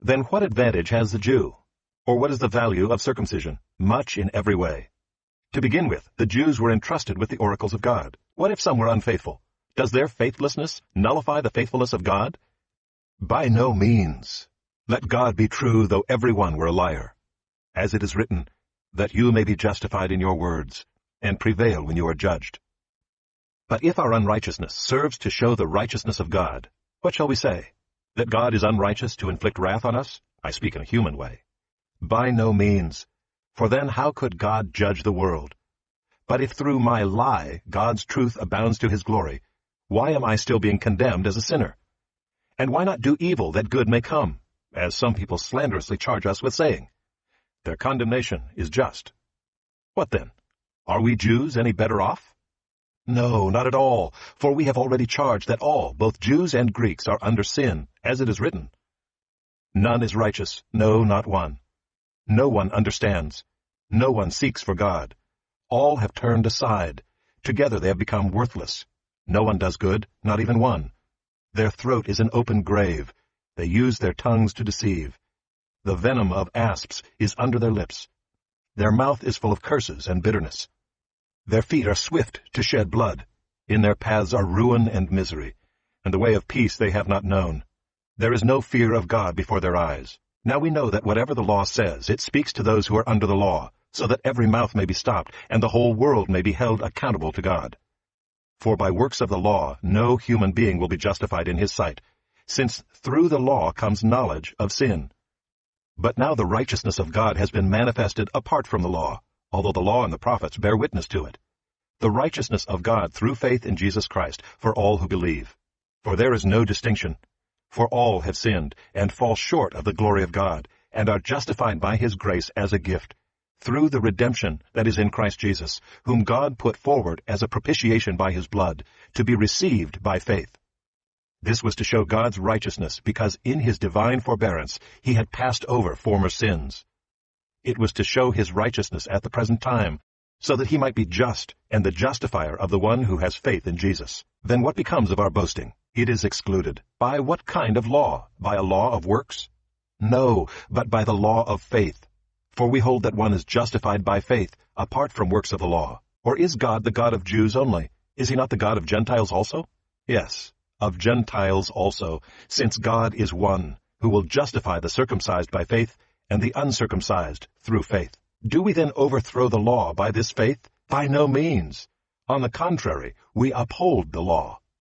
Then what advantage has the Jew? Or what is the value of circumcision? Much in every way. To begin with, the Jews were entrusted with the oracles of God. What if some were unfaithful? Does their faithlessness nullify the faithfulness of God? By no means. Let God be true, though every one were a liar. As it is written, that you may be justified in your words, and prevail when you are judged. But if our unrighteousness serves to show the righteousness of God, what shall we say? That God is unrighteous to inflict wrath on us? I speak in a human way. By no means. For then how could God judge the world? But if through my lie God's truth abounds to his glory, why am I still being condemned as a sinner? And why not do evil that good may come, as some people slanderously charge us with saying? Their condemnation is just. What then? Are we Jews any better off? No, not at all, for we have already charged that all, both Jews and Greeks, are under sin, as it is written. None is righteous, no, not one. No one understands. No one seeks for God. All have turned aside. Together they have become worthless. No one does good, not even one. Their throat is an open grave. They use their tongues to deceive. The venom of asps is under their lips. Their mouth is full of curses and bitterness. Their feet are swift to shed blood. In their paths are ruin and misery, and the way of peace they have not known. There is no fear of God before their eyes. Now we know that whatever the law says, it speaks to those who are under the law, so that every mouth may be stopped, and the whole world may be held accountable to God. For by works of the law no human being will be justified in his sight, since through the law comes knowledge of sin. But now the righteousness of God has been manifested apart from the law, although the law and the prophets bear witness to it. The righteousness of God through faith in Jesus Christ for all who believe. For there is no distinction. For all have sinned, and fall short of the glory of God, and are justified by his grace as a gift, through the redemption that is in Christ Jesus, whom God put forward as a propitiation by his blood, to be received by faith. This was to show God's righteousness, because in his divine forbearance he had passed over former sins. It was to show his righteousness at the present time, so that he might be just and the justifier of the one who has faith in Jesus. Then what becomes of our boasting? It is excluded. By what kind of law? By a law of works? No, but by the law of faith. For we hold that one is justified by faith, apart from works of the law. Or is God the God of Jews only? Is he not the God of Gentiles also? Yes, of Gentiles also, since God is one, who will justify the circumcised by faith, and the uncircumcised through faith. Do we then overthrow the law by this faith? By no means. On the contrary, we uphold the law.